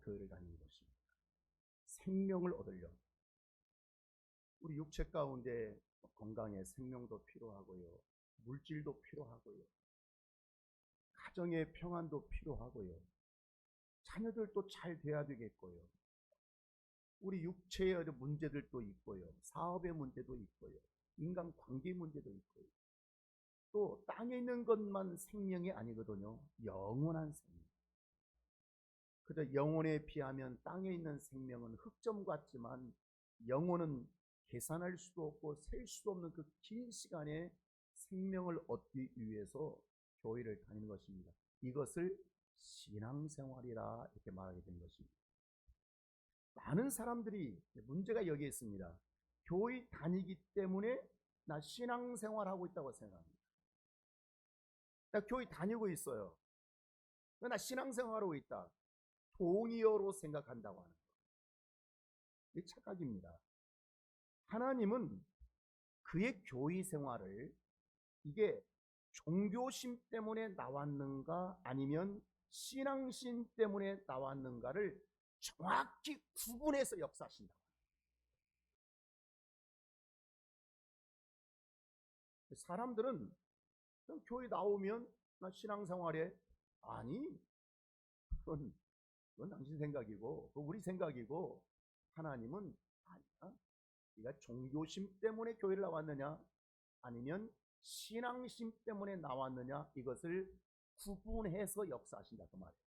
교회를 다니는 것입니다. 생명을 얻으려. 우리 육체 가운데 건강에 생명도 필요하고요, 물질도 필요하고요, 가정의 평안도 필요하고요, 자녀들도 잘 돼야 되겠고요, 우리 육체의 문제들도 있고요, 사업의 문제도 있고요, 인간 관계 문제도 있고요. 또 땅에 있는 것만 생명이 아니거든요. 영원한 생명. 그저 영혼에 비하면 땅에 있는 생명은 흑점 같지만, 영혼은 계산할 수도 없고 셀 수도 없는 그 긴 시간에 생명을 얻기 위해서 교회를 다니는 것입니다. 이것을 신앙생활이라 이렇게 말하게 된 것입니다. 많은 사람들이 문제가 여기에 있습니다. 교회 다니기 때문에 나 신앙생활하고 있다고 생각합니다. 나 교회 다니고 있어요. 나 신앙생활하고 있다. 동의어로 생각한다고 하는 것. 이게 착각입니다. 하나님은 그의 교회 생활을 이게 종교심 때문에 나왔는가 아니면 신앙심 때문에 나왔는가를 정확히 구분해서 역사하신다. 사람들은 교회 나오면 나 신앙생활에, 아니 그건 당신 생각이고 그건 우리 생각이고, 하나님은 아니야. 네가 종교심 때문에 교회를 나왔느냐 아니면 신앙심 때문에 나왔느냐, 이것을 구분해서 역사하신다 그 말이에요.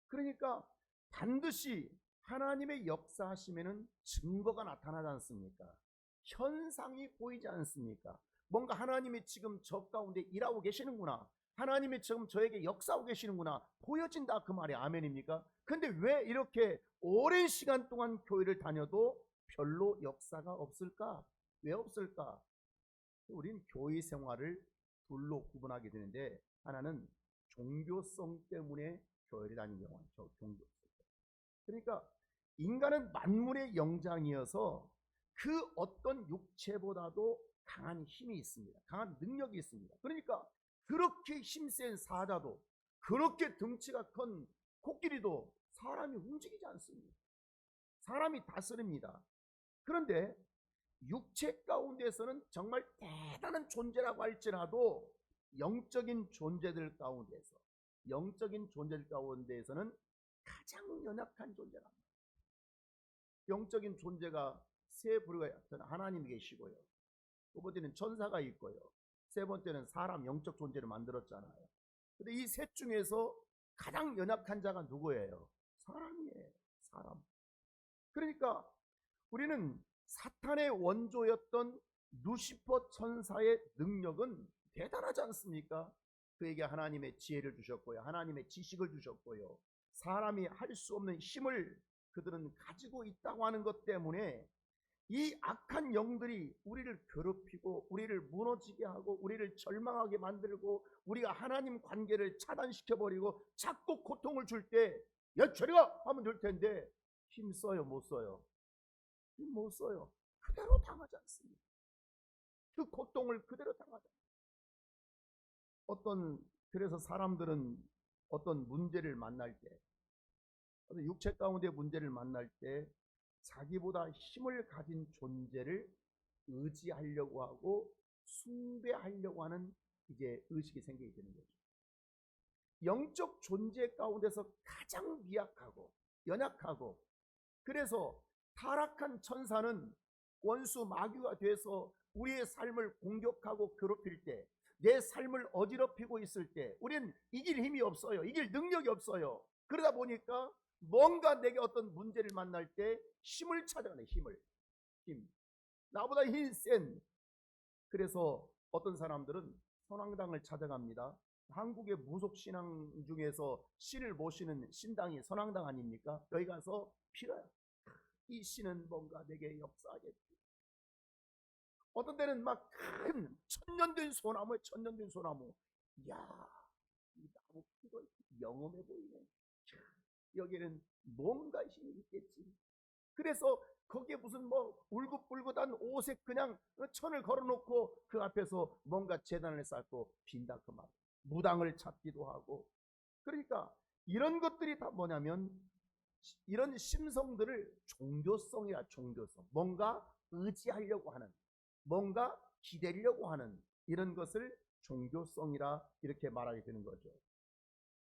그러니까 반드시 하나님의 역사하심에는 증거가 나타나지 않습니까? 현상이 보이지 않습니까? 뭔가 하나님이 지금 저 가운데 일하고 계시는구나, 하나님이 지금 저에게 역사하고 계시는구나 보여진다 그 말이 아멘입니까? 근데 왜 이렇게 오랜 시간 동안 교회를 다녀도 별로 역사가 없을까? 왜 없을까? 우리는 교회 생활을 둘로 구분하게 되는데, 하나는 종교성 때문에 교회를 다니는 경우는 종교성. 그러니까 인간은 만물의 영장이어서 그 어떤 육체보다도 강한 힘이 있습니다. 강한 능력이 있습니다. 그러니까 그렇게 힘센 사자도, 그렇게 덩치가 큰 코끼리도 사람이 움직이지 않습니다. 사람이 다스립니다. 그런데 육체 가운데서는 정말 대단한 존재라고 할지라도 영적인 존재들 가운데에서는 가장 연약한 존재랍니다. 영적인 존재가 세 부류가, 하나님이 계시고요, 두 번째는 천사가 있고요, 세 번째는 사람, 영적 존재를 만들었잖아요. 근데 이 셋 중에서 가장 연약한 자가 누구예요? 사람이에요. 사람. 그러니까 우리는 사탄의 원조였던 루시퍼 천사의 능력은 대단하지 않습니까? 그에게 하나님의 지혜를 주셨고요, 하나님의 지식을 주셨고요, 사람이 할 수 없는 힘을 그들은 가지고 있다고 하는 것 때문에 이 악한 영들이 우리를 괴롭히고 우리를 무너지게 하고 우리를 절망하게 만들고 우리가 하나님 관계를 차단시켜버리고 자꾸 고통을 줄 때, 야 저리가 하면 될 텐데 힘써요? 못 써요? 못 써요. 그대로 당하지 않습니다. 그 고통을 그대로 당하지 않습니다. 그래서 사람들은 어떤 문제를 만날 때, 육체 가운데 문제를 만날 때 자기보다 힘을 가진 존재를 의지하려고 하고 숭배하려고 하는 이제 의식이 생기게 되는 거죠. 영적 존재 가운데서 가장 미약하고 연약하고, 그래서 타락한 천사는 원수 마귀가 돼서 우리의 삶을 공격하고 괴롭힐 때, 내 삶을 어지럽히고 있을 때 우리는 이길 힘이 없어요. 이길 능력이 없어요. 그러다 보니까 뭔가 내게 어떤 문제를 만날 때 힘을 찾아가네. 힘. 나보다 힘이 센. 그래서 어떤 사람들은 선왕당을 찾아갑니다. 한국의 무속신앙 중에서 신을 모시는 신당이 선왕당 아닙니까? 여기 가서 빌어요. 이 신은 뭔가 내게 역사하겠지. 어떤 때는 막 큰 천년된 소나무. 이야, 이 나무 크고 영험해 보이네. 여기는 뭔가 힘이 있겠지. 그래서 거기에 무슨 울긋불긋한 옷에 그냥 천을 걸어놓고 그 앞에서 뭔가 제단을 쌓고 빈다 그 말. 무당을 찾기도 하고. 그러니까 이런 것들이 다 뭐냐면 이런 심성들을 종교성이라, 종교성. 뭔가 의지하려고 하는, 뭔가 기대려고 하는 이런 것을 종교성이라 이렇게 말하게 되는 거죠.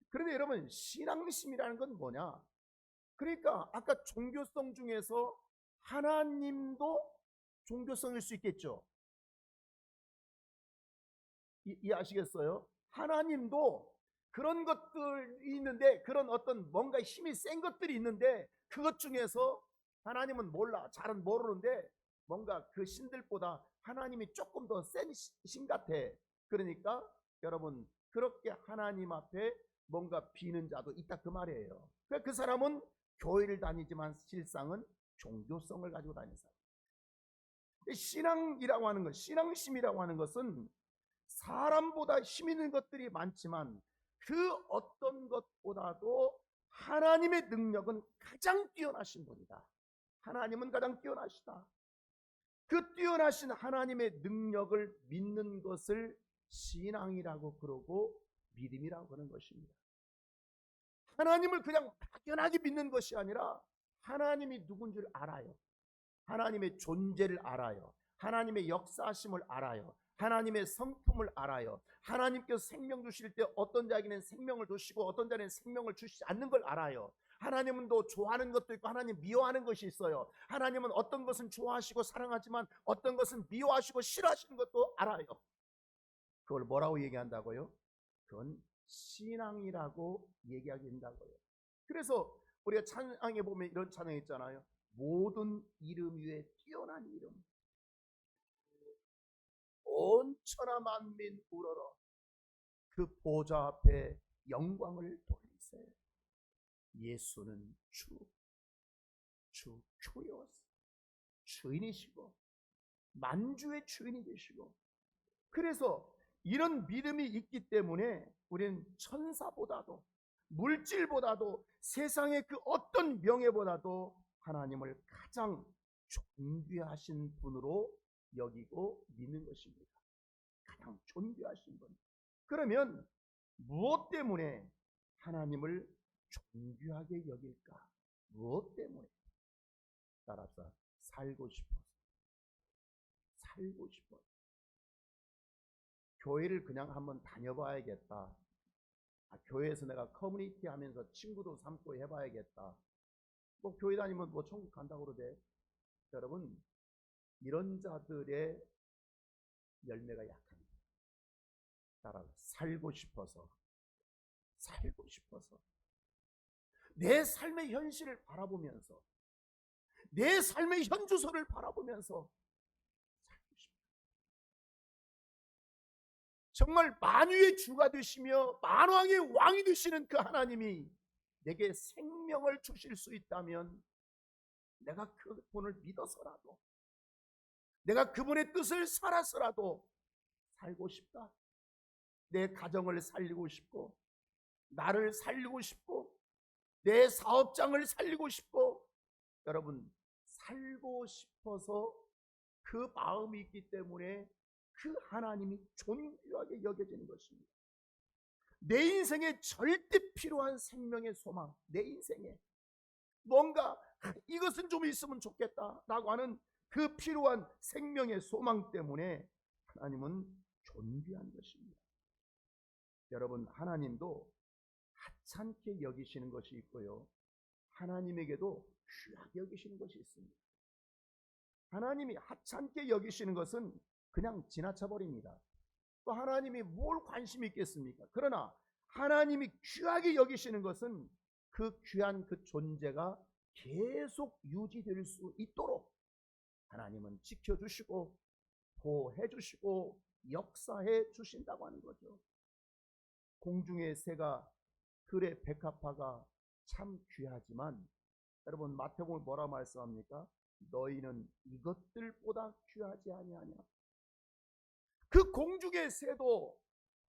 그런데 여러분, 신앙심이라는 건 뭐냐? 그러니까 아까 종교성 중에서 하나님도 종교성일 수 있겠죠. 이해하시겠어요? 하나님도 그런 것들이 있는데, 그런 어떤 뭔가 힘이 센 것들이 있는데, 그것 중에서 하나님은 몰라, 잘은 모르는데 뭔가 그 신들보다 하나님이 조금 더 센 신 같아. 그러니까 여러분, 그렇게 하나님 앞에 뭔가 비는 자도 있다, 그 말이에요. 그 사람은 교회를 다니지만 실상은 종교성을 가지고 다니는 사람. 신앙이라고 하는 것, 신앙심이라고 하는 것은 사람보다 힘 있는 것들이 많지만 그 어떤 것보다도 하나님의 능력은 가장 뛰어나신 분이다. 하나님은 가장 뛰어나시다. 그 뛰어나신 하나님의 능력을 믿는 것을 신앙이라고 그러고 믿음이라고 하는 것입니다. 하나님을 그냥 막연하게 믿는 것이 아니라 하나님이 누군 줄 알아요. 하나님의 존재를 알아요. 하나님의 역사하심을 알아요. 하나님의 성품을 알아요. 하나님께서 생명 주실 때 어떤 자에게는 생명을 주시고 어떤 자에게는 생명을 주시지 않는 걸 알아요. 하나님은 또 좋아하는 것도 있고 하나님 미워하는 것이 있어요. 하나님은 어떤 것은 좋아하시고 사랑하지만 어떤 것은 미워하시고 싫어하시는 것도 알아요. 그걸 뭐라고 얘기한다고요? 그건 신앙이라고 얘기하게 된다고요. 그래서 우리가 찬양에 보면 이런 찬양 있잖아요. 모든 이름 위에 뛰어난 이름, 온 천하 만민 우러러 그 보좌 앞에 영광을 돌리세. 예수는 주 큐리오스, 주인이시고 만주의 주인이 되시고, 그래서 이런 믿음이 있기 때문에 우리는 천사보다도 물질보다도 세상의 그 어떤 명예보다도 하나님을 가장 존귀하신 분으로 여기고 믿는 것입니다. 가장 존귀하신 분. 그러면 무엇 때문에 하나님을 존귀하게 여길까? 무엇 때문에? 따라서 살고 싶어서. 살고 싶어서. 교회를 그냥 한번 다녀봐야겠다. 교회에서 내가 커뮤니티 하면서 친구도 삼고 해봐야겠다. 뭐 교회 다니면 뭐 천국 간다고 그러대. 여러분, 이런 자들의 열매가 약합니다. 따라서 살고 싶어서, 살고 싶어서, 내 삶의 현실을 바라보면서, 내 삶의 현주소를 바라보면서 살고 싶어요. 정말 만유의 주가 되시며 만왕의 왕이 되시는 그 하나님이 내게 생명을 주실 수 있다면 내가 그분을 믿어서라도, 내가 그분의 뜻을 살아서라도 살고 싶다. 내 가정을 살리고 싶고, 나를 살리고 싶고, 내 사업장을 살리고 싶고, 여러분, 살고 싶어서 그 마음이 있기 때문에 그 하나님이 존귀하게 여겨지는 것입니다. 내 인생에 절대 필요한 생명의 소망, 내 인생에 뭔가 이것은 좀 있으면 좋겠다라고 하는 그 필요한 생명의 소망 때문에 하나님은 존귀한 것입니다. 여러분, 하나님도 하찮게 여기시는 것이 있고요, 하나님에게도 귀하게 여기시는 것이 있습니다. 하나님이 하찮게 여기시는 것은 그냥 지나쳐 버립니다. 또 하나님이 뭘 관심이 있겠습니까? 그러나 하나님이 귀하게 여기시는 것은 그 귀한 그 존재가 계속 유지될 수 있도록 하나님은 지켜주시고 보호해 주시고 역사해 주신다고 하는 거죠. 공중의 새가 들의 백합화가 참 귀하지만, 여러분, 마태복음 뭐라 말씀합니까? 너희는 이것들보다 귀하지 아니하냐. 그 공중의 새도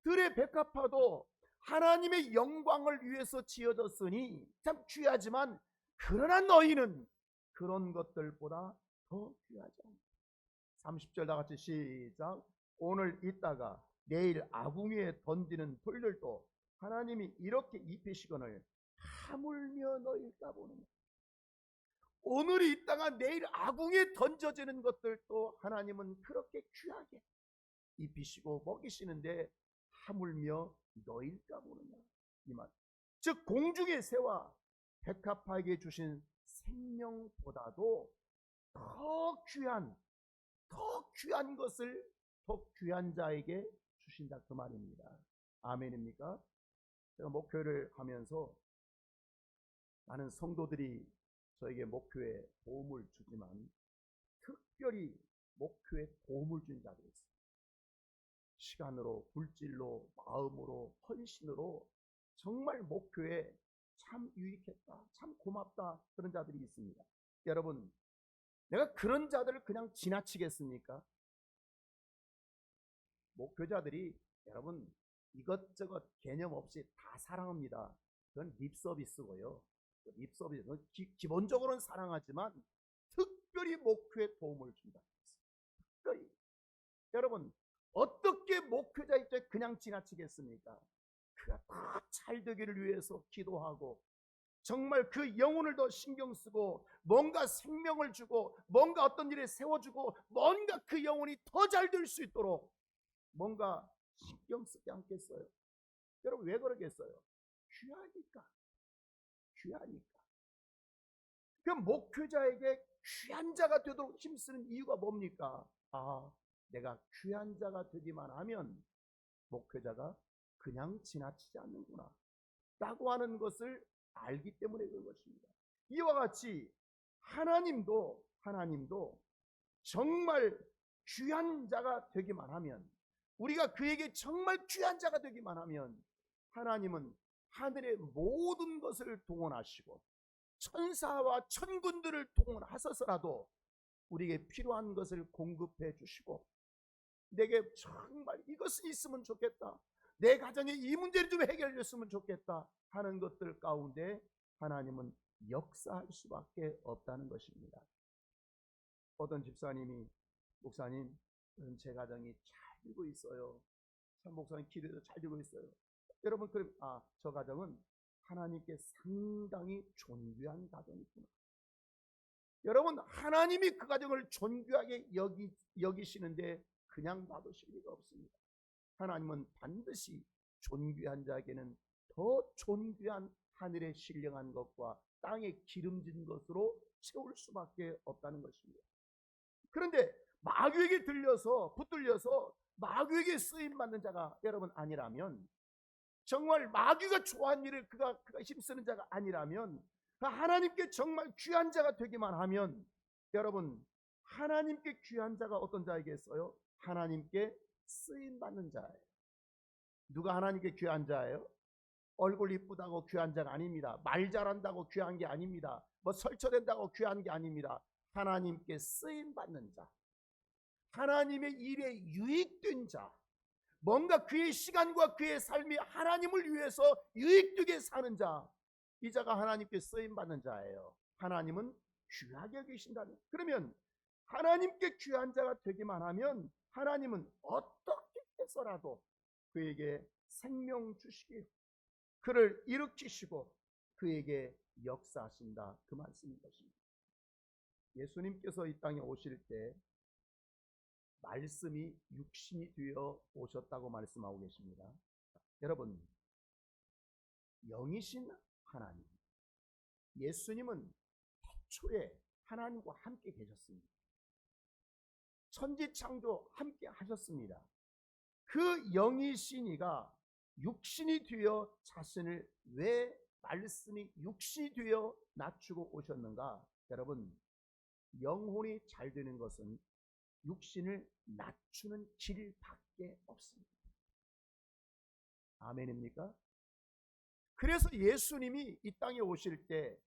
들의 백합화도 하나님의 영광을 위해서 지어졌으니 참 귀하지만, 그러나 너희는 그런 것들보다 더 귀하지 않다. 30절 다 같이 시작. 오늘 있다가 내일 아궁이에 던지는 돌들도 하나님이 이렇게 입히시거늘 하물며 너희일까 보느냐. 오늘이 있다가 내일 아궁에 던져지는 것들도 하나님은 그렇게 귀하게 입히시고 먹이시는데 하물며 너희일까 보느냐 이 말. 즉 공중의 새와 백합화에게 주신 생명보다도 더 귀한 것을 더 귀한 자에게 주신다 그 말입니다. 아멘입니까? 제가 목회를 하면서 많은 성도들이 저에게 목회에 도움을 주지만 특별히 목회에 도움을 준 자들이 있어요. 시간으로, 물질로, 마음으로, 헌신으로 정말 목회에 참 유익했다, 참 고맙다 그런 자들이 있습니다. 여러분, 내가 그런 자들을 그냥 지나치겠습니까? 목회자들이 여러분 이것저것 개념 없이 다 사랑합니다. 그건 립서비스고요. 립서비스, 기본적으로는 사랑하지만 특별히 목회에 도움을 준다. 특별히 여러분 어떻게 목회자 입장에 그냥 지나치겠습니까? 그가 더 잘 되기를 위해서 기도하고 정말 그 영혼을 더 신경 쓰고 뭔가 생명을 주고 뭔가 어떤 일에 세워주고 뭔가 그 영혼이 더 잘 될 수 있도록 뭔가 신경 쓰지 않겠어요? 여러분 왜 그러겠어요? 귀하니까. 그 목회자에게 귀한 자가 되도록 힘쓰는 이유가 뭡니까? 내가 귀한 자가 되기만 하면 목회자가 그냥 지나치지 않는구나 라고 하는 것을 알기 때문에 그런 것입니다. 이와 같이 하나님도 정말 귀한 자가 되기만 하면, 우리가 그에게 정말 귀한 자가 되기만 하면 하나님은 하늘의 모든 것을 동원하시고 천사와 천군들을 동원하셔서라도 우리에게 필요한 것을 공급해 주시고, 내게 정말 이것이 있으면 좋겠다, 내 가정에 이 문제를 좀 해결됐으면 좋겠다 하는 것들 가운데 하나님은 역사할 수밖에 없다는 것입니다. 어떤 집사님이 목사님 제 가정이 잘 되고 있어요. 참 목사님 기도해서 잘 되고 있어요. 여러분 그럼 저 가정은 하나님께 상당히 존귀한 가정이구나. 여러분 하나님이 그 가정을 존귀하게 여기시는데 그냥 놔두실 리가 없습니다. 하나님은 반드시 존귀한 자에게는 더 존귀한 하늘의 신령한 것과 땅에 기름진 것으로 채울 수밖에 없다는 것입니다. 그런데 마귀에게 붙들려서 마귀에게 쓰임받는 자가 여러분 아니라면, 정말 마귀가 좋아하는 일을 그가 힘쓰는 자가 아니라면, 하나님께 정말 귀한 자가 되기만 하면, 여러분 하나님께 귀한 자가 어떤 자이겠어요? 하나님께 쓰임받는 자예요. 누가 하나님께 귀한 자예요? 얼굴 이쁘다고 귀한 자가 아닙니다. 말 잘한다고 귀한 게 아닙니다. 뭐 설쳐된다고 귀한 게 아닙니다. 하나님께 쓰임받는 자, 하나님의 일에 유익된 자, 뭔가 그의 시간과 그의 삶이 하나님을 위해서 유익되게 사는 자, 이 자가 하나님께 쓰임받는 자예요. 하나님은 귀하게 여기신다는. 그러면 하나님께 귀한 자가 되기만 하면 하나님은 어떻게 해서라도 그에게 생명 주시기, 그를 일으키시고 그에게 역사하신다 그 말씀인 것입니다. 예수님께서 이 땅에 오실 때 말씀이 육신이 되어 오셨다고 말씀하고 계십니다. 여러분 영이신 하나님, 예수님은 태초에 하나님과 함께 계셨습니다. 천지창조 함께 하셨습니다. 그 영이신 이가 육신이 되어 자신을 왜 말씀이 육신이 되어 낮추고 오셨는가? 여러분 영혼이 잘 되는 것은 육신을 낮추는 길밖에 없습니다. 아멘입니까? 그래서 예수님이 이 땅에 오실 때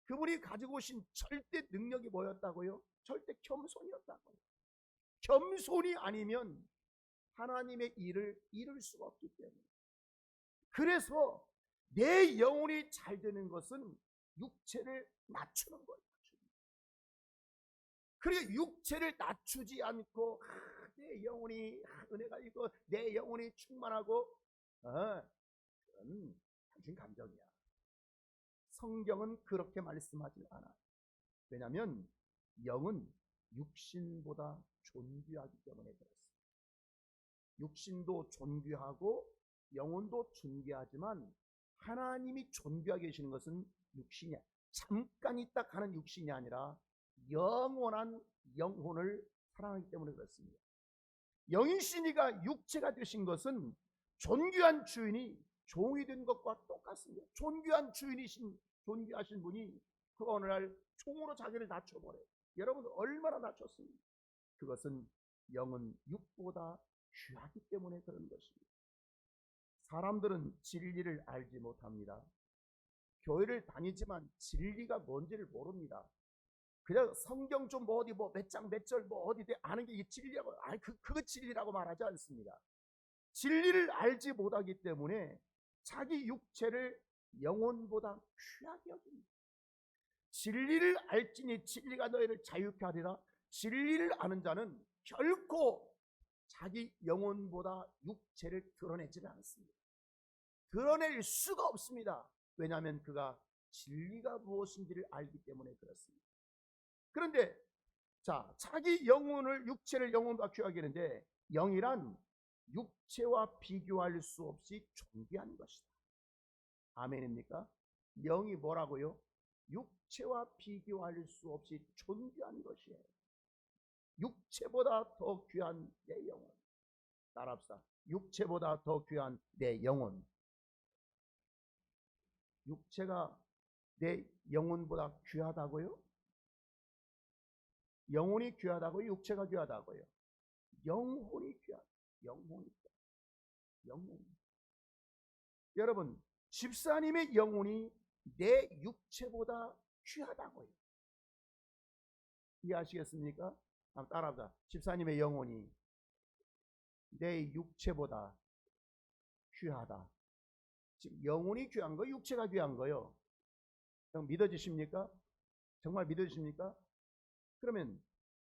그분이 가지고 오신 절대 능력이 뭐였다고요? 절대 겸손이었다고요. 겸손이 아니면 하나님의 일을 이룰 수가 없기 때문에. 그래서 내 영혼이 잘 되는 것은 육체를 낮추는 거예요. 그러니까 육체를 낮추지 않고 내 영혼이 은혜가 있고 내 영혼이 충만하고 그건 당신 감정이야. 성경은 그렇게 말씀하지 않아요. 왜냐하면 영은 육신보다 존귀하기 때문에 그렇습니다. 육신도 존귀하고 영혼도 존귀하지만 하나님이 존귀하게 계시는 것은 육신이 잠깐 있다 가는 육신이 아니라 영원한 영혼을 사랑하기 때문에 그렇습니다. 영이신이가 육체가 되신 것은 존귀한 주인이 종이 된 것과 똑같습니다. 존귀한 주인이신 존귀하신 분이 그 어느 날 총으로 자기를 낮춰버려요. 여러분 얼마나 낮췄습니까? 그것은 영은 육보다 귀하기 때문에 그런 것입니다. 사람들은 진리를 알지 못합니다. 교회를 다니지만 진리가 뭔지를 모릅니다. 그냥 성경 좀 뭐 어디 뭐 몇 장 몇 절 뭐 어디 아는 게 이게 진리라고 그거 진리라고 말하지 않습니다. 진리를 알지 못하기 때문에 자기 육체를 영혼보다 귀하게 여깁니다. 진리를 알지니 진리가 너희를 자유케 하리라. 진리를 아는 자는 결코 자기 영혼보다 육체를 드러내지는 않습니다. 드러낼 수가 없습니다. 왜냐하면 그가 진리가 무엇인지를 알기 때문에 그렇습니다. 그런데 자기 영혼을 육체를 영혼보다 귀하게 하는데 영이란 육체와 비교할 수 없이 존귀한 것이다. 아멘입니까? 영이 뭐라고요? 육체와 비교할 수 없이 존귀한 것이에요. 육체보다 더 귀한 내 영혼. 따라합시다. 육체보다 더 귀한 내 영혼. 육체가 내 영혼보다 귀하다고요? 영혼이 귀하다고요? 육체가 귀하다고요? 영혼이 귀하다. 영혼이 귀하다. 영혼이. 여러분, 집사님의 영혼이 내 육체보다 귀하다고요. 이해하시겠습니까? 한번 따라합시다. 집사님의 영혼이 내 육체보다 귀하다. 지금 영혼이 귀한 거요? 육체가 귀한 거요? 믿어지십니까? 정말 믿어지십니까? 그러면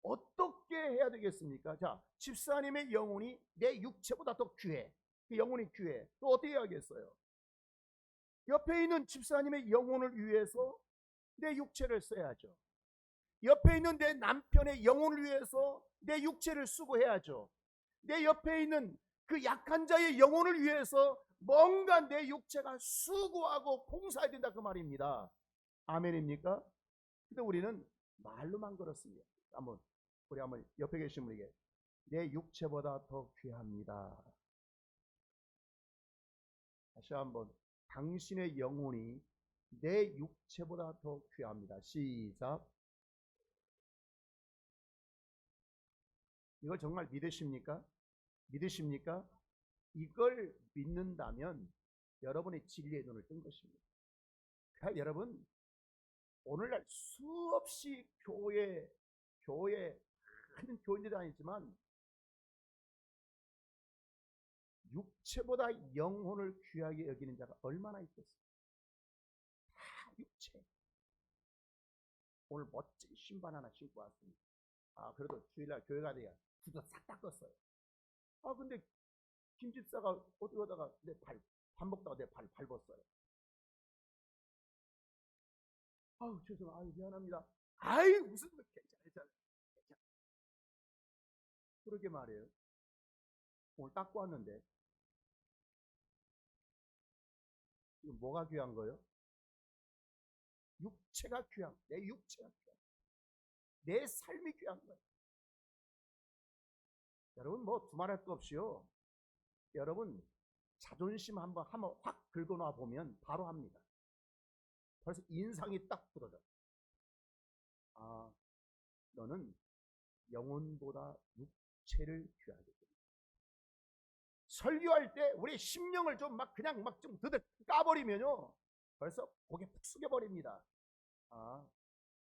어떻게 해야 되겠습니까? 자, 집사님의 영혼이 내 육체보다 더 귀해. 그 영혼이 귀해. 또 어떻게 해야겠어요? 옆에 있는 집사님의 영혼을 위해서 내 육체를 써야죠. 옆에 있는 내 남편의 영혼을 위해서 내 육체를 수고해야죠. 내 옆에 있는 그 약한 자의 영혼을 위해서 뭔가 내 육체가 수고하고 봉사해야 된다 그 말입니다. 아멘입니까? 근데 우리는 말로만 그렇습니다. 우리 한번 옆에 계신 분에게 내 육체보다 더 귀합니다. 다시 한번 당신의 영혼이 내 육체보다 더 귀합니다. 시작. 이걸 정말 믿으십니까? 믿으십니까? 이걸 믿는다면 여러분의 진리의 눈을 뜬 것입니다. 그러니까 여러분 오늘날 수없이 교회 많은 교인들이 다니지만 육체보다 영혼을 귀하게 여기는 자가 얼마나 있겠어요? 다 육체. 오늘 멋진 신발 하나 신고 왔습니다. 그래도 주일날 교회 가야 구두 싹 닦았어요. 근데 김 집사가 어디 가다가 밥 먹다가 내 발 밟았어요. 죄송해요. 미안합니다. 무슨 괜찮아. 그러게 말이에요. 오늘 닦고 왔는데 이거 뭐가 귀한 거예요? 육체가 귀한, 내 육체가 귀한, 내 삶이 귀한 거예요. 여러분 뭐 두말할 거 없이요. 여러분 자존심 한번 확 긁어놔 보면 바로 합니다. 벌써 인상이 딱 굳어져. 너는 영혼보다 육체를 귀하게 됩니다. 설교할 때 우리 심령을 좀 좀 까버리면요 벌써 고개 푹 숙여버립니다.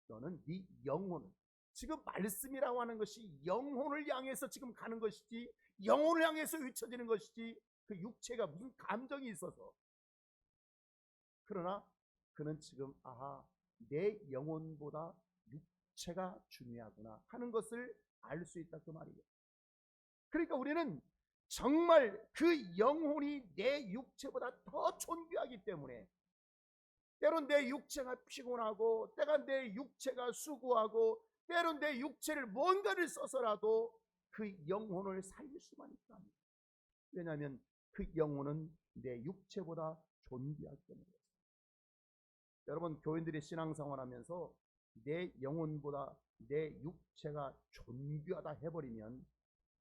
너는 네 영혼, 지금 말씀이라고 하는 것이 영혼을 향해서 지금 가는 것이지 영혼을 향해서 외쳐지는 것이지 그 육체가 무슨 감정이 있어서. 그러나 그는 지금 내 영혼보다 육체가 중요하구나 하는 것을 알 수 있다 그 말이에요. 그러니까 우리는 정말 그 영혼이 내 육체보다 더 존귀하기 때문에 때론 내 육체가 피곤하고, 때론 내 육체가 수고하고, 때론 내 육체를 뭔가를 써서라도 그 영혼을 살릴 수만 있다면, 왜냐하면 그 영혼은 내 육체보다 존귀하기 때문에. 여러분, 교인들이 신앙생활 하면서 내 영혼보다 내 육체가 존귀하다 해버리면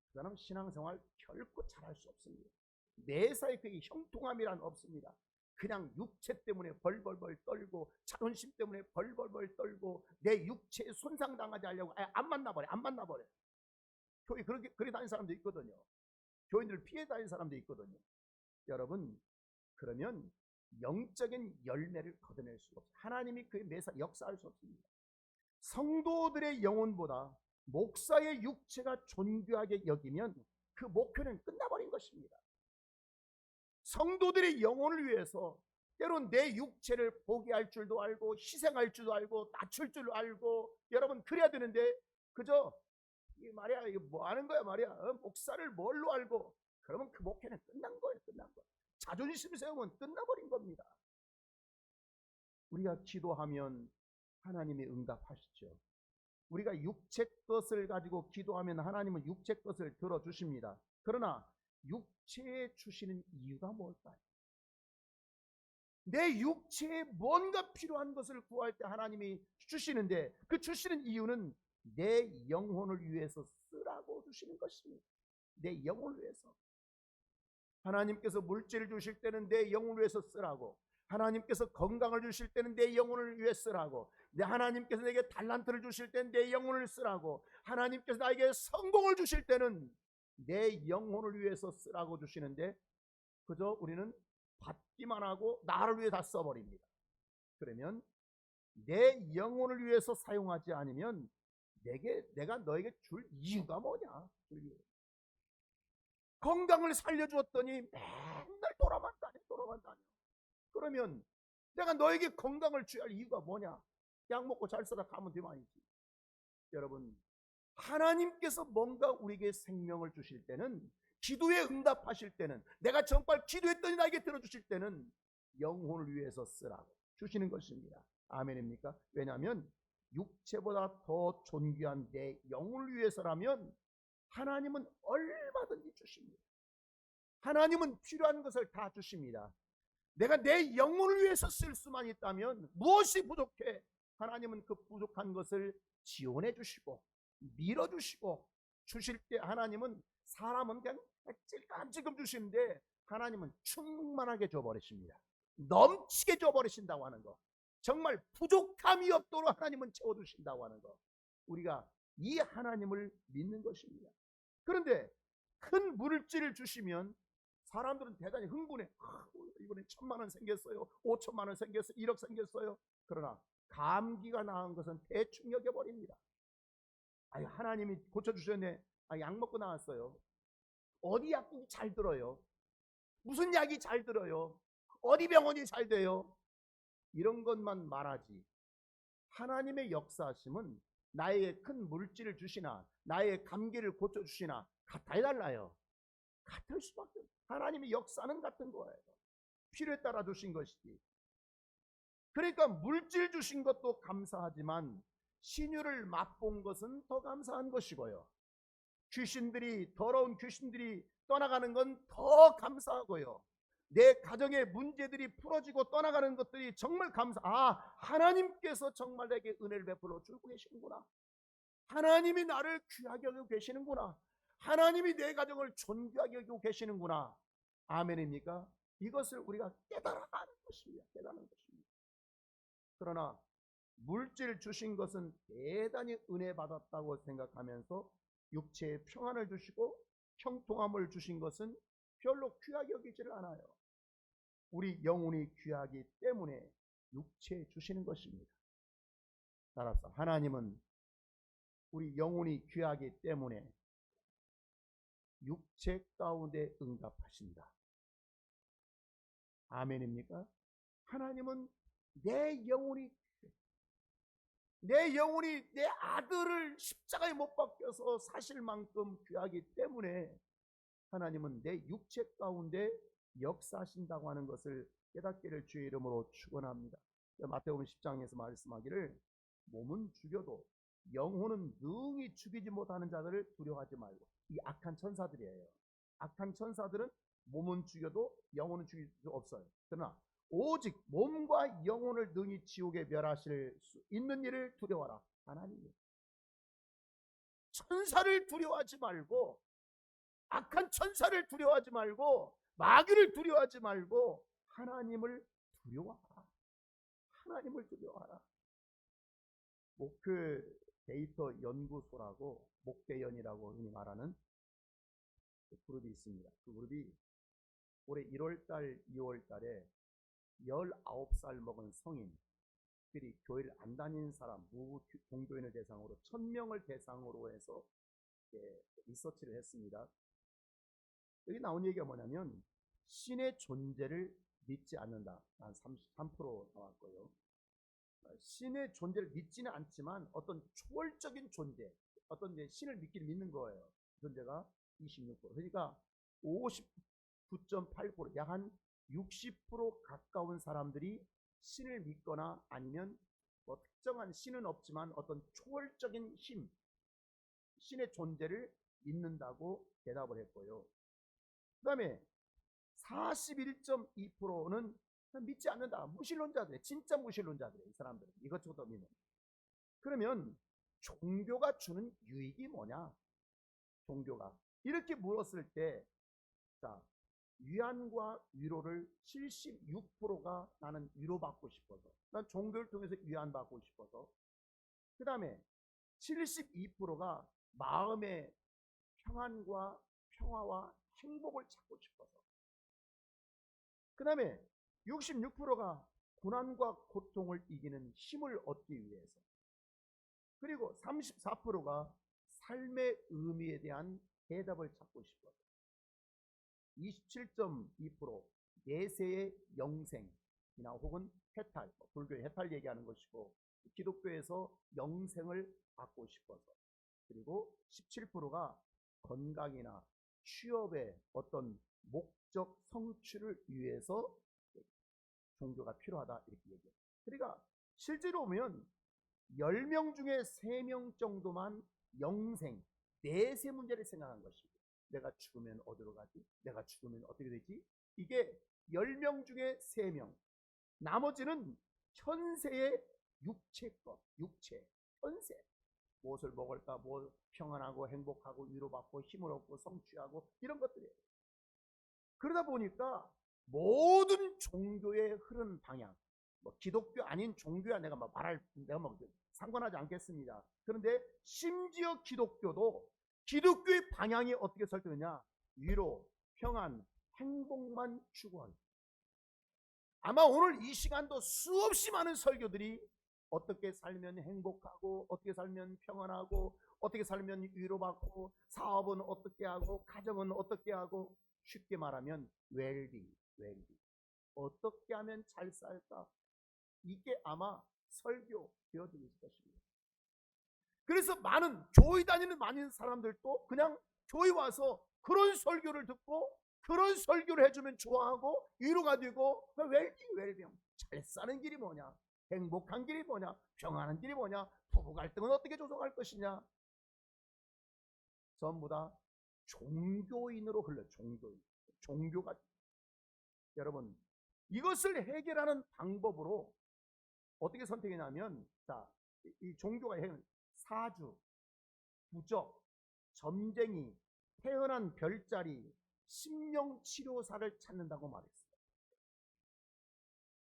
그 사람은 신앙생활 결코 잘할 수 없습니다. 매사에 그게 형통함이란 없습니다. 그냥 육체 때문에 벌벌벌 떨고, 자존심 때문에 벌벌벌 떨고, 내 육체에 손상당하지 않으려고 안 만나버려, 안 만나버려. 교회 그렇게 다니는 사람도 있거든요. 교인들을 피해 다니는 사람도 있거든요. 여러분, 그러면 영적인 열매를 거둬낼 수가 없어요. 하나님이 그 매사 역사할 수 없습니다. 성도들의 영혼보다 목사의 육체가 존귀하게 여기면 그 목표는 끝나버린 것입니다. 성도들의 영혼을 위해서 때론 내 육체를 포기할 줄도 알고, 희생할 줄도 알고, 낮출 줄도 알고, 여러분 그래야 되는데, 그저 이 말이야, 이거 뭐 하는 거야 말이야, 목사를 뭘로 알고, 그러면 그 목표는 끝난 거예요. 끝난 거. 자존심 세우면 끝나버린 겁니다. 우리가 기도하면 하나님이 응답하시죠. 우리가 육체 것을 가지고 기도하면 하나님은 육체 것을 들어주십니다. 그러나 육체에 주시는 이유가 뭘까요? 내 육체에 뭔가 필요한 것을 구할 때 하나님이 주시는데, 그 주시는 이유는 내 영혼을 위해서 쓰라고 주시는 것입니다. 내 영혼을 위해서. 하나님께서 물질을 주실 때는 내 영혼을 위해서 쓰라고, 하나님께서 건강을 주실 때는 내 영혼을 위해 쓰라고, 하나님께서 내게 달란트를 주실 때는 내 영혼을 쓰라고, 하나님께서 나에게 성공을 주실 때는 내 영혼을 위해서 쓰라고 주시는데, 그저 우리는 받기만 하고 나를 위해 다 써버립니다. 그러면 내 영혼을 위해서 사용하지 않으면 내가 너에게 줄 이유가 뭐냐? 건강을 살려주었더니 맨날 돌아만 다녀. 그러면 내가 너에게 건강을 줘야 할 이유가 뭐냐? 약 먹고 잘 살아 가면 되면 아니지. 여러분, 하나님께서 뭔가 우리에게 생명을 주실 때는, 기도에 응답하실 때는, 내가 정말 기도했더니 나에게 들어주실 때는 영혼을 위해서 쓰라고 주시는 것입니다. 아멘입니까? 왜냐하면 육체보다 더 존귀한 내 영혼을 위해서라면 하나님은 얼마든지 주십니다. 하나님은 필요한 것을 다 주십니다. 내가 내 영혼을 위해서 쓸 수만 있다면 무엇이 부족해? 하나님은 그 부족한 것을 지원해 주시고 밀어주시고, 주실 때 하나님은, 사람은 그냥 찔끔찔끔 주시는데 하나님은 충만하게 줘버리십니다. 넘치게 줘버리신다고 하는 거, 정말 부족함이 없도록 하나님은 채워주신다고 하는 거, 우리가 이 하나님을 믿는 것입니다. 그런데 큰 물질을 주시면 사람들은 대단히 흥분해. 이번에 1,000만 원 생겼어요, 5천만 원 생겼어요, 1억 생겼어요. 그러나 감기가 나은 것은 대충 여겨버립니다. 아니, 하나님이 고쳐주셨네. 약 먹고 나왔어요. 어디 약이 잘 들어요? 무슨 약이 잘 들어요? 어디 병원이 잘 돼요? 이런 것만 말하지, 하나님의 역사하심은 나에게 큰 물질을 주시나 나의 감기를 고쳐주시나 같아 달라요. 같을 수밖에 없어요. 하나님의 역사는 같은 거예요. 필요에 따라 주신 것이지. 그러니까 물질 주신 것도 감사하지만 신유를 맛본 것은 더 감사한 것이고요, 더러운 귀신들이 떠나가는 건 더 감사하고요, 내 가정의 문제들이 풀어지고 떠나가는 것들이 정말 하나님께서 정말 내게 은혜를 베풀어 주고 계시는구나, 하나님이 나를 귀하게 여기고 계시는구나, 하나님이 내 가정을 존귀하게 여기고 계시는구나. 아멘입니까? 이것을 우리가 깨달아가는 것입니다. 깨달는 것입니다. 그러나 물질 주신 것은 대단히 은혜 받았다고 생각하면서 육체의 평안을 주시고 형통함을 주신 것은 별로 귀하게 여기지를 않아요. 우리 영혼이 귀하기 때문에 육체 주시는 것입니다. 따라서 하나님은 우리 영혼이 귀하기 때문에 육체 가운데 응답하신다. 아멘입니까? 하나님은 내 영혼이 내 아들을 십자가에 못 박혀서 사실 만큼 귀하기 때문에 하나님은 내 육체 가운데 역사하신다고 하는 것을 깨닫기를 주의 이름으로 축원합니다. 마태복음 10장에서 말씀하기를 몸은 죽여도 영혼은 능히 죽이지 못하는 자들을 두려워하지 말고. 이 악한 천사들이에요. 악한 천사들은 몸은 죽여도 영혼은 죽일 수 없어요. 그러나 오직 몸과 영혼을 능히 지옥에 멸하실 수 있는 일을 두려워하라. 하나님이. 천사를 두려워하지 말고, 악한 천사를 두려워하지 말고, 마귀를 두려워하지 말고 하나님을 두려워하라. 하나님을 두려워하라. 목표 데이터 연구소라고, 목대연이라고 흔히 말하는 그룹이 있습니다. 그 그룹이 올해 1월달, 2월달에 19살 먹은 성인들이 교회를 안 다니는 사람, 무종교인을 대상으로 1000명을 대상으로 해서 리서치를 했습니다. 여기 나온 얘기가 뭐냐면 신의 존재를 믿지 않는다. 한 33% 나왔고요. 신의 존재를 믿지는 않지만 어떤 초월적인 존재, 어떤 신을 믿는 거예요. 존재가 26%. 그러니까 59.8%, 약 한 60% 가까운 사람들이 신을 믿거나 아니면 뭐 특정한 신은 없지만 어떤 초월적인 힘, 신의 존재를 믿는다고 대답을 했고요. 그 다음에 41.2%는 믿지 않는다. 무신론자들, 진짜 무신론자들이에요. 이 사람들은 이것저것 믿는. 그러면 종교가 주는 유익이 뭐냐? 종교가 이렇게 물었을 때, 자, 위안과 위로를 76%가 나는 위로받고 싶어서, 난 종교를 통해서 위안받고 싶어서. 그 다음에 72%가 마음의 평안과 평화와 행복을 찾고 싶어서. 그 다음에 66%가 고난과 고통을 이기는 힘을 얻기 위해서. 그리고 34%가 삶의 의미에 대한 대답을 찾고 싶어서. 27.2% 내세의 영생이나 혹은 해탈, 불교의 해탈 얘기하는 것이고, 기독교에서 영생을 받고 싶어서. 그리고 17%가 건강이나 취업의 어떤 목적 성취를 위해서 종교가 필요하다, 이렇게 얘기해요. 그러니까 실제로 보면 10명 중에 3명 정도만 영생, 내세 문제를 생각한 것이고, 내가 죽으면 어디로 가지? 내가 죽으면 어떻게 되지? 이게 10명 중에 3명. 나머지는 현세의 육체것, 육체, 현세. 무엇을 먹을까? 뭐 평안하고 행복하고 위로받고 힘을 얻고 성취하고 이런 것들이에요. 그러다 보니까 모든 종교의 흐르는 방향, 뭐 기독교 아닌 종교야 내가 상관하지 않겠습니다. 그런데 심지어 기독교도 기독교의 방향이 어떻게 설정되냐? 위로, 평안, 행복만 추구하는. 아마 오늘 이 시간도 수없이 많은 설교들이 어떻게 살면 행복하고, 어떻게 살면 평안하고, 어떻게 살면 위로받고, 사업은 어떻게 하고, 가정은 어떻게 하고, 쉽게 말하면 웰빙. 어떻게 하면 잘 살까? 이게 아마 설교 되어지고 있을 것입니다. 그래서 많은 교회 다니는 많은 사람들도 그냥 교회 와서 그런 설교를 듣고 그런 설교를 해주면 좋아하고 위로가 되고, 웰빙. 잘 사는 길이 뭐냐? 행복한 길이 뭐냐? 평안한 길이 뭐냐? 부부 갈등은 어떻게 조정할 것이냐? 전부 다 종교인으로 흘러요. 종교가. 여러분, 이것을 해결하는 방법으로 어떻게 선택했냐면, 자, 이 종교가 사주, 부적, 점쟁이, 태어난 별자리, 심령치료사를 찾는다고 말했어요.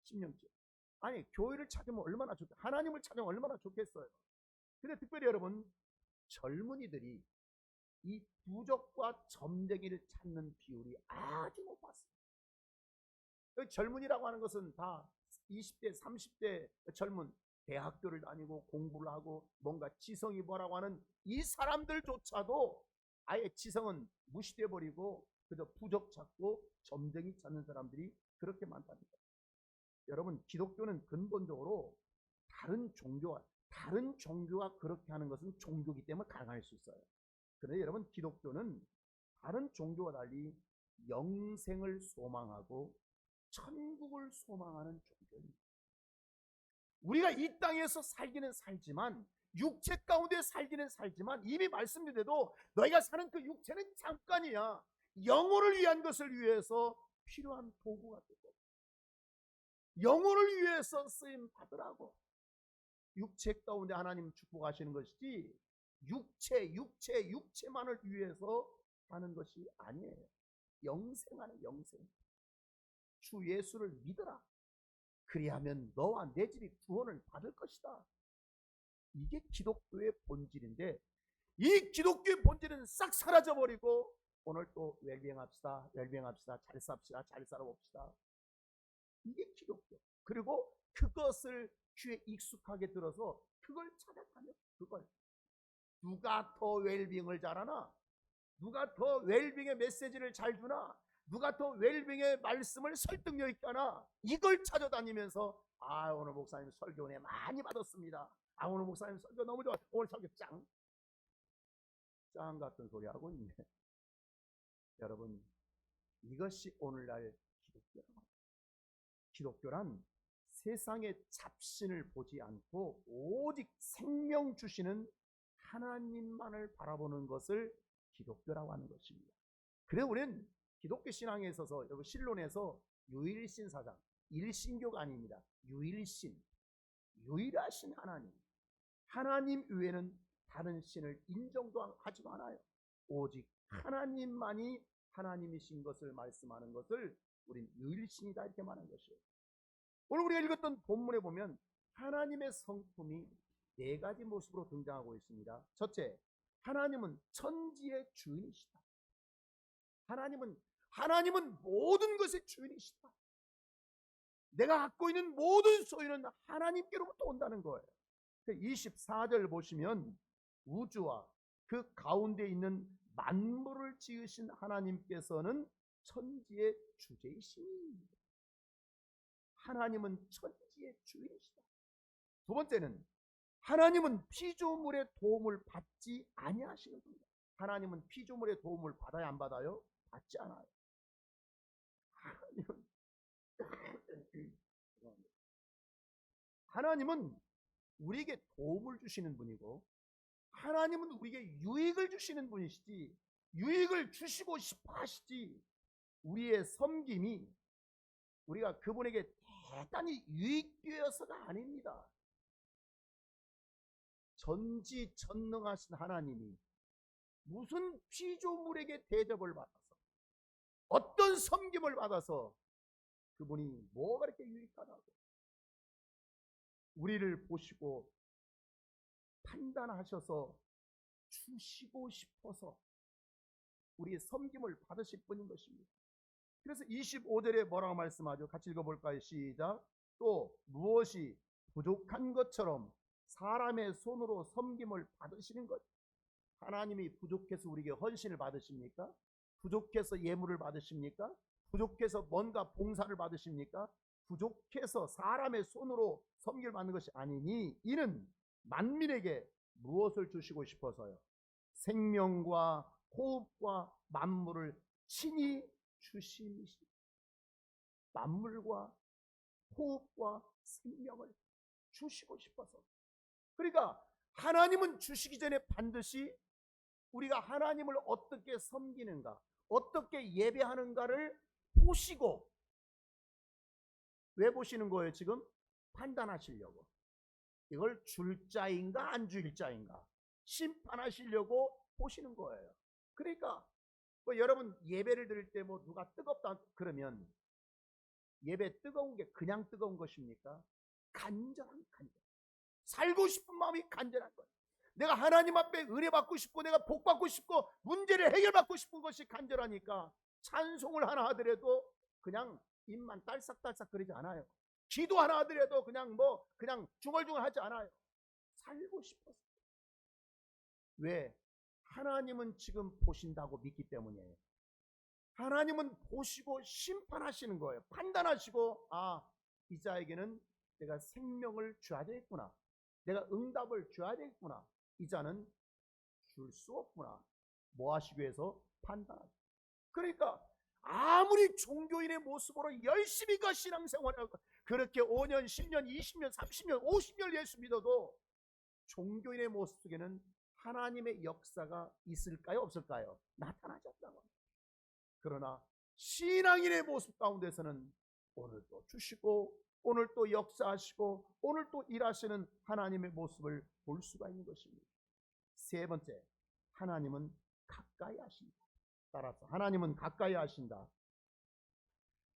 심령치료. 아니, 교회를 찾으면 얼마나 좋겠어요. 하나님을 찾으면 얼마나 좋겠어요. 근데 특별히 여러분, 젊은이들이 이 부적과 점쟁이를 찾는 비율이 아주 높았어요. 젊은이라고 하는 것은 다 20대, 30대 젊은, 대학교를 다니고 공부를 하고 뭔가 지성이 뭐라고 하는 이 사람들조차도 아예 지성은 무시돼 버리고 그저 부적 찾고 점쟁이 찾는 사람들이 그렇게 많답니다. 여러분, 기독교는 근본적으로 다른 종교가 그렇게 하는 것은 종교이기 때문에 가능할 수 있어요. 그런데 여러분, 기독교는 다른 종교와 달리 영생을 소망하고 천국을 소망하는 종교입니다. 우리가 이 땅에서 살기는 살지만, 육체 가운데 살기는 살지만, 이미 말씀드려도 너희가 사는 그 육체는 잠깐이야. 영혼을 위한 것을 위해서 필요한 도구가 되고, 영혼을 위해서 쓰임 받으라고. 육체 가운데 하나님 축복하시는 것이지 육체만을 위해서 하는 것이 아니에요. 영생하는 영생. 주 예수를 믿어라. 그리하면 너와 내 집이 구원을 받을 것이다. 이게 기독교의 본질인데, 이 기독교의 본질은 싹 사라져버리고 오늘 또 웰빙합시다, 잘 삽시다, 잘 살아봅시다. 이게 기독교. 그리고 그것을 귀에 익숙하게 들어서 그걸 찾아가며, 그걸 누가 더 웰빙을 잘하나, 누가 더 웰빙의 메시지를 잘 주나, 누가 더 웰빙의 말씀을 설득력 있게 하나, 이걸 찾아다니면서 오늘 목사님 설교 은혜 많이 받았습니다. 오늘 목사님 설교 너무 좋아. 오늘 설교 짱 같은 소리 하고 있네. 여러분, 이것이 오늘날 기독교라고 합니다. 기독교란 세상의 잡신을 보지 않고 오직 생명 주시는 하나님만을 바라보는 것을 기독교라고 하는 것입니다. 그래서 우리는 기독교 신앙에 있어서, 여러분, 신론에서 유일신 사상, 일신교가 아닙니다. 유일하신 하나님 외에는 다른 신을 인정도 하지도 않아요. 오직 하나님만이 하나님이신 것을 말씀하는 것을 우린 유일신이다, 이렇게 말하는 것이에요. 오늘 우리가 읽었던 본문에 보면 하나님의 성품이 네 가지 모습으로 등장하고 있습니다. 첫째, 하나님은 천지의 주인이시다. 하나님은 모든 것의 주인이시다. 내가 갖고 있는 모든 소유는 하나님께로부터 온다는 거예요. 24절 보시면 우주와 그 가운데 있는 만물을 지으신 하나님께서는 천지의 주제이십니다. 하나님은 천지의 주인이시다. 두 번째는 하나님은 피조물의 도움을 받지 아니하시는 분이다. 하나님은 피조물의 도움을 받아야 안 받아요? 받지 않아요. 하나님은 우리에게 도움을 주시는 분이고, 하나님은 우리에게 유익을 주시는 분이시지, 유익을 주시고 싶어 하시지, 우리의 섬김이 우리가 그분에게 대단히 유익되어서가 아닙니다. 전지전능하신 하나님이 무슨 피조물에게 대접을 받아서, 어떤 섬김을 받아서 그분이 뭐가 그렇게 유익하다고 우리를 보시고 판단하셔서 주시고 싶어서 우리의 섬김을 받으실 분인 것입니다. 그래서 25절에 뭐라고 말씀하죠? 같이 읽어볼까요? 시작. 또 무엇이 부족한 것처럼 사람의 손으로 섬김을 받으시는 것. 하나님이 부족해서 우리에게 헌신을 받으십니까? 부족해서 예물을 받으십니까? 부족해서 뭔가 봉사를 받으십니까? 부족해서 사람의 손으로 섬김을 받는 것이 아니니 이는 만민에게 무엇을 주시고 싶어서요? 생명과 호흡과 만물을 친히 주심이십니다. 만물과 호흡과 생명을 주시고 싶어서. 그러니까 하나님은 주시기 전에 반드시 우리가 하나님을 어떻게 섬기는가, 어떻게 예배하는가를 보시고, 왜 보시는 거예요? 지금 판단하시려고. 이걸 줄 자인가 안 줄 자인가 심판하시려고 보시는 거예요. 그러니까 여러분 예배를 드릴 때 누가 뜨겁다 그러면 예배 뜨거운 게 그냥 뜨거운 것입니까? 간절한 간절. 살고 싶은 마음이 간절한 거예요. 내가 하나님 앞에 은혜 받고 싶고 내가 복 받고 싶고 문제를 해결받고 싶은 것이 간절하니까 찬송을 하나 하더라도 그냥 입만 딸싹딸싹 거리지 않아요. 기도 하나 하더라도 그냥 중얼중얼 하지 않아요. 살고 싶어서. 왜? 하나님은 지금 보신다고 믿기 때문이에요. 하나님은 보시고 심판하시는 거예요. 판단하시고 이 자에게는 내가 생명을 줘야 되겠구나, 내가 응답을 줘야 되겠구나, 이 자는 줄 수 없구나, 뭐 하시기 위해서? 판단하시고. 그러니까 아무리 종교인의 모습으로 열심히 그 신앙생활을 하고 그렇게 5년, 10년, 20년, 30년, 50년 예수 믿어도 종교인의 모습 속에는 하나님의 역사가 있을까요? 없을까요? 나타나셨다고. 그러나 신앙인의 모습 가운데서는 오늘 또 주시고 오늘 또 역사하시고 오늘 또 일하시는 하나님의 모습을 볼 수가 있는 것입니다. 세 번째, 하나님은 가까이 하신다. 따라서 하나님은 가까이 하신다.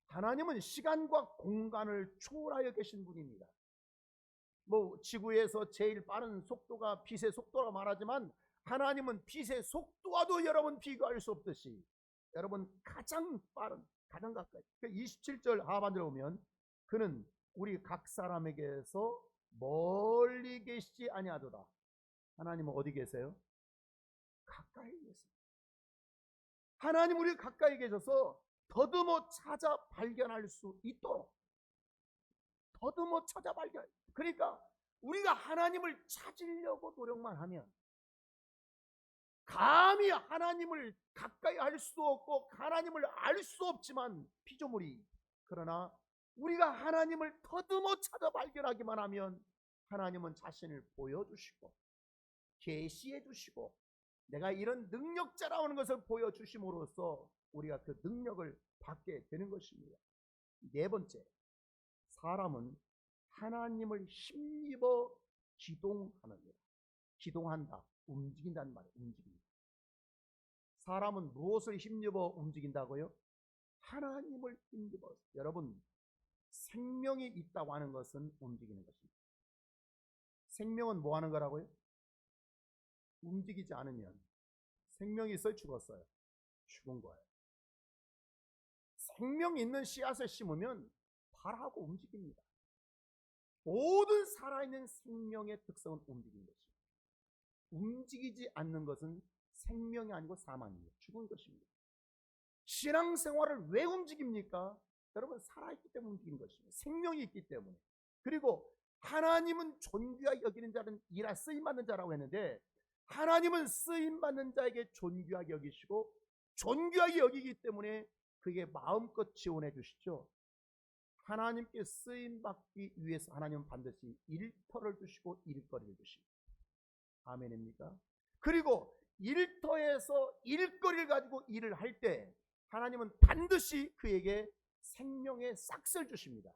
하나님은 시간과 공간을 초월하여 계신 분입니다. 지구에서 제일 빠른 속도가 빛의 속도라 말하지만 하나님은 빛의 속도와도 여러분 비교할 수 없듯이 여러분 가장 빠른, 가장 가까이. 27절 하반절에 보면 그는 우리 각 사람에게서 멀리 계시지 아니하도다. 하나님은 어디 계세요? 가까이 계세요. 하나님 우리 가까이 계셔서 더듬어 찾아 발견할 수 있도록 더듬어 찾아 발견. 그러니까 우리가 하나님을 찾으려고 노력만 하면 감히 하나님을 가까이 할 수도 없고 하나님을 알 수 없지만 피조물이, 그러나 우리가 하나님을 더듬어 찾아 발견하기만 하면 하나님은 자신을 보여주시고 계시해 주시고 내가 이런 능력자라는 것을 보여주심으로써 우리가 그 능력을 받게 되는 것입니다. 네 번째, 사람은 하나님을 힘입어 기동하느니라. 기동한다, 움직인다는 말이에요. 움직인다. 사람은 무엇을 힘입어 움직인다고요? 하나님을 힘입어. 여러분, 생명이 있다고 하는 것은 움직이는 것입니다. 생명은 뭐 하는 거라고요? 움직이지 않으면 생명이 있어요? 죽었어요? 죽은 거예요. 생명 있는 씨앗을 심으면 발하고 움직입니다. 모든 살아있는 생명의 특성은 움직이는 것입니다. 움직이지 않는 것은 생명이 아니고 사망이에요. 죽은 것입니다. 신앙생활을 왜 움직입니까? 여러분, 살아있기 때문에 움직이는 것입니다. 생명이 있기 때문에. 그리고 하나님은 존귀하게 여기는 자는 이라 쓰임받는 자라고 했는데 하나님은 쓰임받는 자에게 존귀하게 여기시고 존귀하게 여기기 때문에 그게 마음껏 지원해 주시죠. 하나님께 쓰임받기 위해서 하나님은 반드시 일터를 주시고 일거리를 주십니다. 아멘입니까? 그리고 일터에서 일거리를 가지고 일을 할 때 하나님은 반드시 그에게 생명의 싹을 주십니다.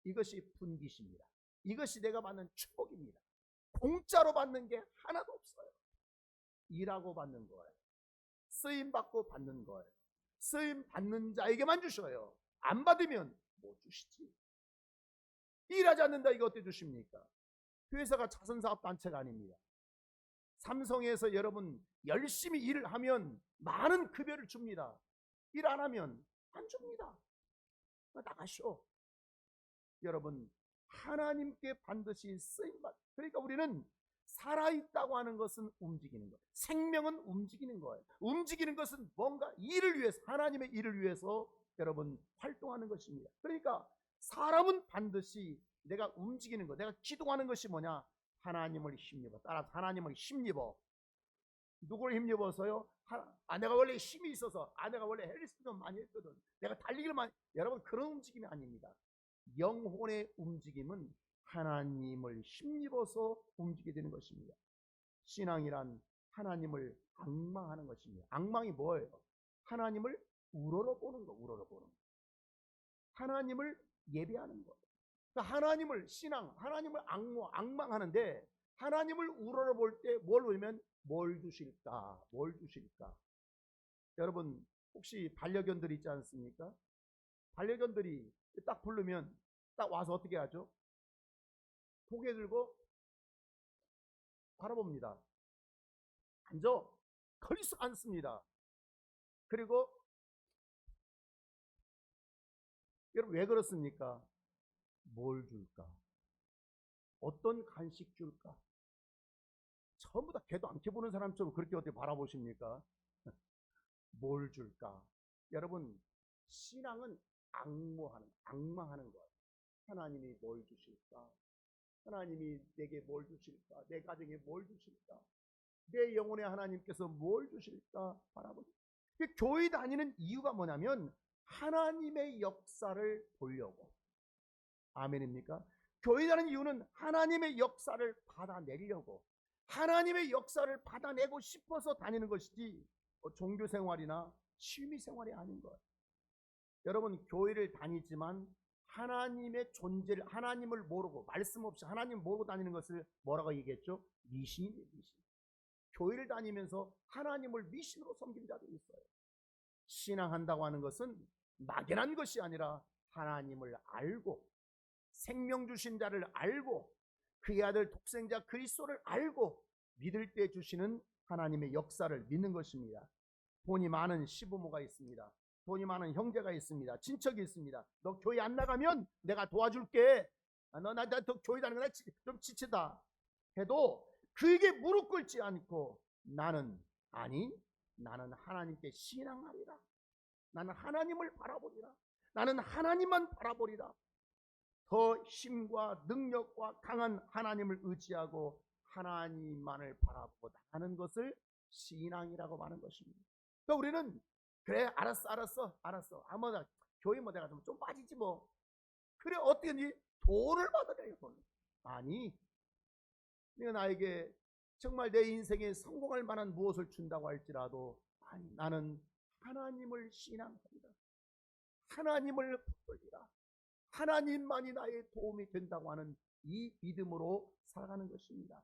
이것이 분깃입니다. 이것이 내가 받는 축복입니다. 공짜로 받는 게 하나도 없어요. 일하고 받는 거예요. 쓰임받고 받는 거예요. 쓰임 받는 자에게만 주셔요. 안 받으면 못 주시지. 일하지 않는다, 이거 어떻게 주십니까? 회사가 자선사업단체가 아닙니다. 삼성에서 여러분 열심히 일을 하면 많은 급여를 줍니다. 일 안 하면 안 줍니다. 나가시오. 여러분, 하나님께 반드시 쓰임받. 그러니까 우리는 살아있다고 하는 것은 움직이는 거예요. 생명은 움직이는 거예요. 움직이는 것은 뭔가 일을 위해서, 하나님의 일을 위해서 여러분 활동하는 것입니다. 그러니까 사람은 반드시 내가 움직이는 것, 내가 기도하는 것이 뭐냐? 하나님을 힘입어. 따라서 하나님을 힘입어. 누구를 힘입어서요? 내가 원래 힘이 있어서, 내가 원래 헬스 좀 많이 했거든, 내가 달리기를 많이. 여러분, 그런 움직임이 아닙니다. 영혼의 움직임은 하나님을 힘입어서 움직이게 되는 것입니다. 신앙이란 하나님을 앙망하는 것입니다. 앙망이 뭐예요? 하나님을 우러러보는 거, 우러러보는 거. 하나님을 예배하는 거. 그러니까 하나님을, 신앙, 하나님을 앙망하는데 하나님을 우러러볼 때 뭘 보면 뭘 주실까? 뭘 주실까? 여러분, 혹시 반려견들 있지 않습니까? 반려견들이 딱 부르면 딱 와서 어떻게 하죠? 고개 들고 바라봅니다. 앉아. 거기서 앉습니다. 그리고 여러분, 왜 그렇습니까? 뭘 줄까? 어떤 간식 줄까? 전부 다 개도 안 켜보는 사람처럼 그렇게 어떻게 바라보십니까? 뭘 줄까? 여러분, 신앙은 앙망하는 거예요. 하나님이 뭘 주실까? 하나님이 내게 뭘 주실까? 내 가정에 뭘 주실까? 내 영혼에 하나님께서 뭘 주실까? 바라보는. 교회 다니는 이유가 뭐냐면 하나님의 역사를 보려고. 아멘입니까? 교회라는 이유는 하나님의 역사를 받아내려고, 하나님의 역사를 받아내고 싶어서 다니는 것이지 종교 생활이나 취미 생활이 아닌 거예요. 여러분, 교회를 다니지만 하나님의 존재를, 하나님을 모르고, 말씀 없이 하나님을 모르고 다니는 것을 뭐라고 얘기했죠? 미신이에요, 미신. 교회를 다니면서 하나님을 미신으로 섬긴 자들이 있어요. 신앙한다고 하는 것은 막연한 것이 아니라 하나님을 알고, 생명 주신 자를 알고, 그의 아들 독생자 그리스도를 알고 믿을 때 주시는 하나님의 역사를 믿는 것입니다. 돈이 많은 시부모가 있습니다. 돈이 많은 형제가 있습니다. 친척이 있습니다. 너 교회 안 나가면 내가 도와줄게. 너 교회 다니는 거 좀 지치다 해도 그에게 무릎 꿇지 않고 나는 하나님께 신앙하리라. 나는 하나님을 바라보리라. 나는 하나님만 바라보리라. 더 힘과 능력과 강한 하나님을 의지하고 하나님만을 바라보고 나가는 것을 신앙이라고 말하는 것입니다. 그러니까 우리는 그래, 알았어. 아마 교회 뭐 내가 좀 빠지지 뭐. 그래, 어떻게든지 돈을 받아내요, 돈을. 아니, 네가 나에게 정말 내 인생에 성공할 만한 무엇을 준다고 할지라도, 아니, 나는 하나님을 신앙합니다. 하나님을 붙들리라. 하나님만이 나의 도움이 된다고 하는 이 믿음으로 살아가는 것입니다.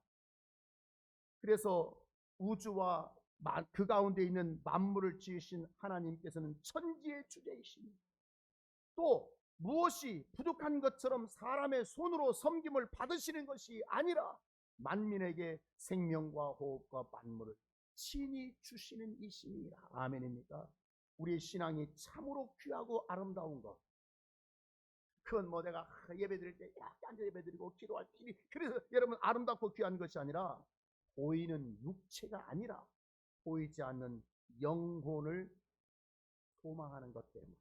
그래서 우주와 그 가운데 있는 만물을 지으신 하나님께서는 천지의 주제이십니다. 또 무엇이 부족한 것처럼 사람의 손으로 섬김을 받으시는 것이 아니라 만민에게 생명과 호흡과 만물을 친히 주시는 이심이라. 아멘입니까? 우리의 신앙이 참으로 귀하고 아름다운 것, 그건 뭐 내가 예배 드릴 때 앉아 예배 드리고 기도할 필요, 그래서 여러분 아름답고 귀한 것이 아니라 보이는 육체가 아니라 보이지 않는 영혼을 소망하는 것 때문에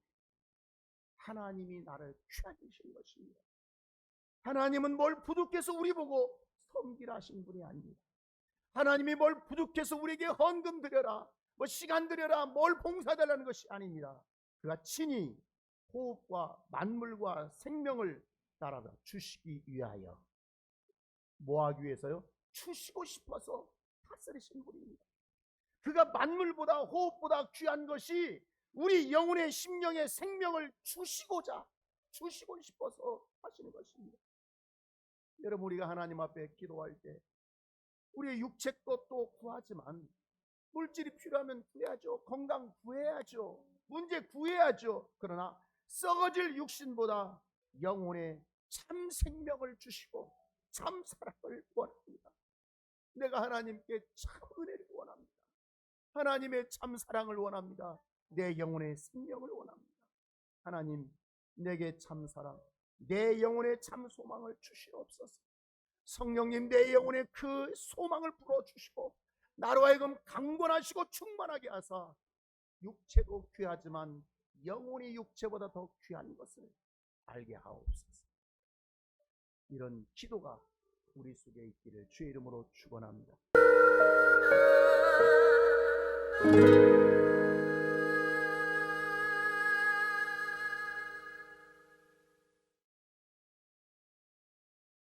하나님이 나를 취하신 것입니다. 하나님은 뭘 부족해서 우리 보고 섬기라 하신 분이 아닙니다. 하나님이 뭘 부족해서 우리에게 헌금 드려라, 뭐 시간 드려라, 뭘 봉사달라는 것이 아닙니다. 그가 친히 호흡과 만물과 생명을 따라서 주시기 위하여, 뭐 하기 위해서요? 주시고 싶어서 다스리신 분입니다. 그가 만물보다 호흡보다 귀한 것이 우리 영혼의 심령의 생명을 주시고 싶어서 하시는 것입니다. 여러분, 우리가 하나님 앞에 기도할 때 우리의 육체 것도 구하지만 물질이 필요하면 구해야죠. 건강 구해야죠. 문제 구해야죠. 그러나 썩어질 육신보다 영혼의 참 생명을 주시고 참 사랑을 원합니다. 내가 하나님께 참 은혜를 원합니다. 하나님의 참 사랑을 원합니다. 내 영혼의 생명을 원합니다. 하나님, 내게 참 사랑, 내 영혼의 참 소망을 주시옵소서. 성령님, 내 영혼에 그 소망을 불어주시고 나로 하여금 강건하시고 충만하게 하사 육체도 귀하지만 영혼이 육체보다 더 귀한 것을 알게 하옵소서. 이런 기도가 우리 속에 있기를 주의 이름으로 축원합니다.